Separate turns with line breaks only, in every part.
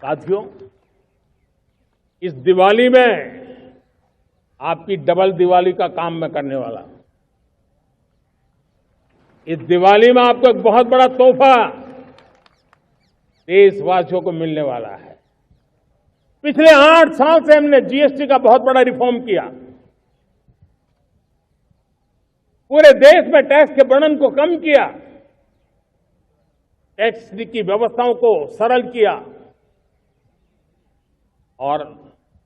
साथियों, इस दिवाली में आपकी डबल दिवाली का काम मैं करने वाला हूं। इस दिवाली में आपको एक बहुत बड़ा तोहफा देशवासियों को मिलने वाला है। पिछले 8 साल से हमने जीएसटी का बहुत बड़ा रिफॉर्म किया। पूरे देश में टैक्स के बर्डन को कम किया, टैक्स की व्यवस्थाओं को सरल किया और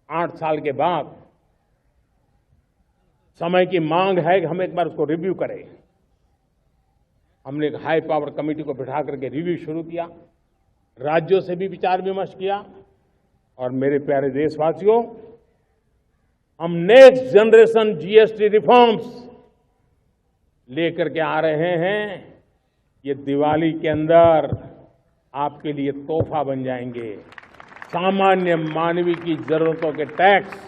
8 साल के बाद समय की मांग है कि हम एक बार उसको रिव्यू करें। हमने एक हाई पावर कमेटी को बिठा करके रिव्यू शुरू किया, राज्यों से भी विचार विमर्श किया और मेरे प्यारे देशवासियों, हम नेक्स्ट जनरेशन जीएसटी रिफॉर्म्स लेकर के आ रहे हैं। ये दिवाली के अंदर आपके लिए तोहफा बन जाएंगे। सामान्य मानवीय की जरूरतों के टैक्स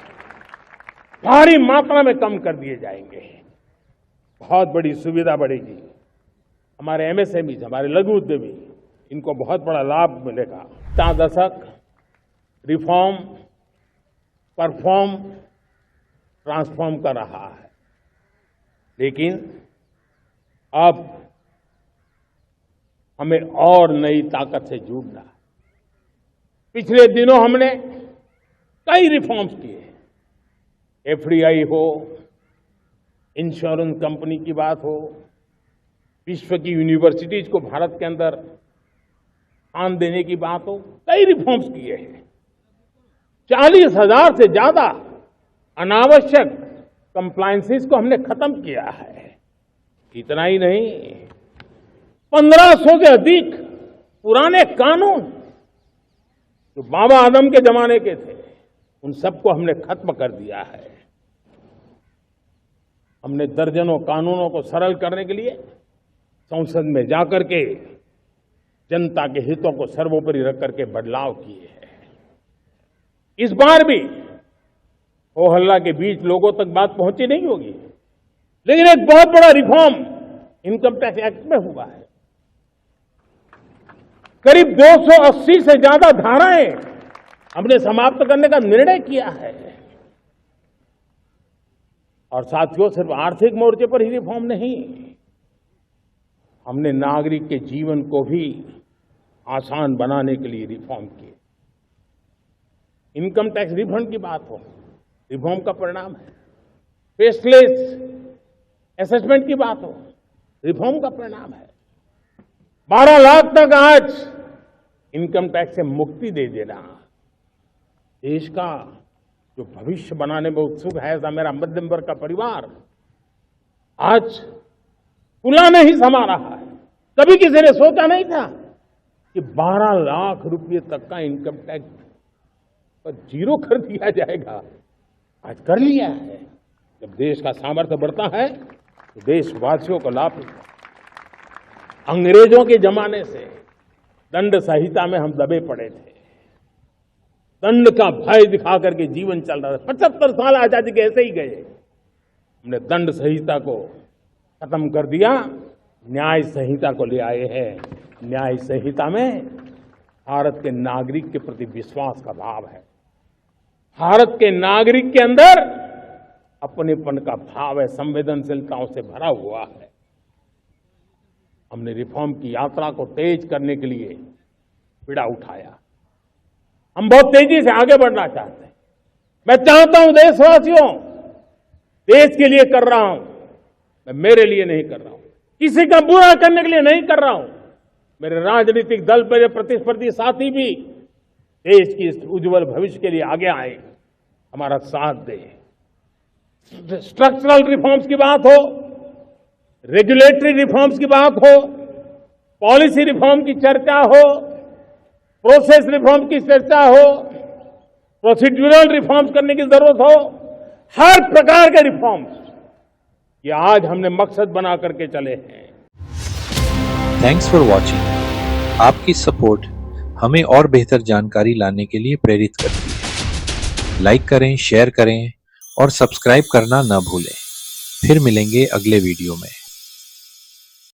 भारी मात्रा में कम कर दिए जाएंगे। बहुत बड़ी सुविधा बढ़ेगी। हमारे एमएसएमई, हमारे लघु उद्यमी, इनको बहुत बड़ा लाभ मिलेगा। 4 दशक रिफॉर्म, परफॉर्म, ट्रांसफॉर्म कर रहा है, लेकिन अब हमें और नई ताकत से जुड़ना है। पिछले दिनों हमने कई रिफॉर्म्स किए। एफडीआई हो, इंश्योरेंस कंपनी की बात हो, विश्व की यूनिवर्सिटीज को भारत के अंदर स्थान देने की बात हो, कई रिफॉर्म्स किए हैं। 40,000 से ज्यादा अनावश्यक कंप्लायंसेस को हमने खत्म किया है। इतना ही नहीं, 1500 से अधिक पुराने कानून जो बाबा आदम के जमाने के थे, उन सबको हमने खत्म कर दिया है। हमने दर्जनों कानूनों को सरल करने के लिए संसद में जाकर के जनता के हितों को सर्वोपरि रख करके बदलाव किए हैं। इस बार भी हो हल्ला के बीच लोगों तक बात पहुंची नहीं होगी, लेकिन एक बहुत बड़ा रिफॉर्म इनकम टैक्स एक्ट में हुआ है। करीब 280 से ज्यादा धाराएं हमने समाप्त करने का निर्णय किया है। और साथियों, सिर्फ आर्थिक मोर्चे पर ही रिफॉर्म नहीं, हमने नागरिक के जीवन को भी आसान बनाने के लिए रिफॉर्म किए। इनकम टैक्स रिफंड की बात हो, रिफॉर्म का परिणाम है। फेसलेस असेसमेंट की बात हो, रिफॉर्म का परिणाम है। 12 लाख तक आज इनकम टैक्स से मुक्ति दे देना। देश का जो भविष्य बनाने में उत्सुक है, ऐसा मेरा मध्यम वर्ग का परिवार आज खुला नहीं समा रहा है। कभी किसी ने सोचा नहीं था कि 12 लाख रुपए तक का इनकम टैक्स पर जीरो कर दिया जाएगा। आज कर लिया है। जब देश का सामर्थ्य बढ़ता है तो देशवासियों को लाभ मिलता है। अंग्रेजों के जमाने से दंड संहिता में हम दबे पड़े थे। दंड का भय दिखा करके जीवन चल रहा था। 75 साल आजादी के ऐसे ही गए। हमने दंड संहिता को खत्म कर दिया, न्याय संहिता को ले आए हैं। न्याय संहिता में भारत के नागरिक के प्रति विश्वास का भाव है। भारत के नागरिक के अंदर अपनेपन का भाव है, संवेदनशीलताओं से भरा हुआ है। हमने रिफॉर्म की यात्रा को तेज करने के लिए बीड़ा उठाया। हम बहुत तेजी से आगे बढ़ना चाहते हैं। मैं चाहता हूं देशवासियों, देश के लिए कर रहा हूं, मैं मेरे लिए नहीं कर रहा हूं, किसी का बुरा करने के लिए नहीं कर रहा हूं। मेरे राजनीतिक दल, मेरे प्रतिस्पर्धी साथी भी देश की उज्जवल भविष्य के लिए आगे आए, हमारा साथ दें। स्ट्रक्चरल रिफॉर्म्स की बात हो, रेगुलेटरी रिफॉर्म्स की बात हो, पॉलिसी रिफॉर्म की चर्चा हो, प्रोसेस रिफॉर्म की चर्चा हो, प्रोसीड्यूरल रिफॉर्म्स करने की जरूरत हो, हर प्रकार के रिफॉर्म्स ये आज हमने मकसद बना करके चले हैं।
Thanks for watching. आपकी सपोर्ट हमें और बेहतर जानकारी लाने के लिए प्रेरित करती है। लाइक करें, शेयर करें और सब्सक्राइब करना न भूलें। फिर मिलेंगे अगले वीडियो में।